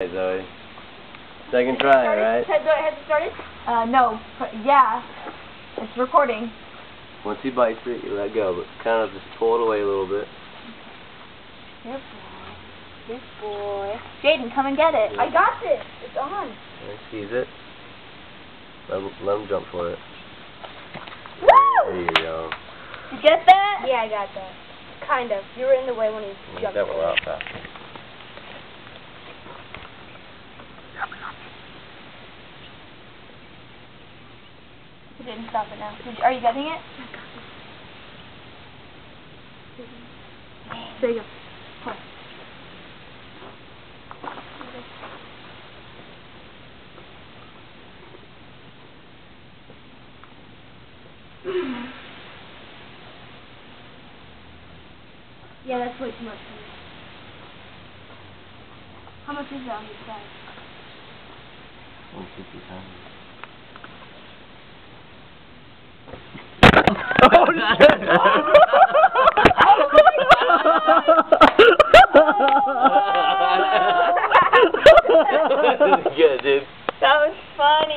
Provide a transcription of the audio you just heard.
Zoe. Second try, right? Has it started? No. Yeah. It's recording. Once he bites it, you let go, but kind of just pull it away a little bit. Good boy. Good boy. Jaden, come and get it. Yeah. I got this. It's on. Okay, seize it. Let him jump for it. Woo! There you go. Did you get that? Yeah, I got that. Kind of. You were in the way when he jumped. That went out fast. You didn't stop it now. Are you getting it? There you go. Pull. Yeah, that's way too much. How much is that on the side? 150 pounds. Oh, Good, dude. that was funny.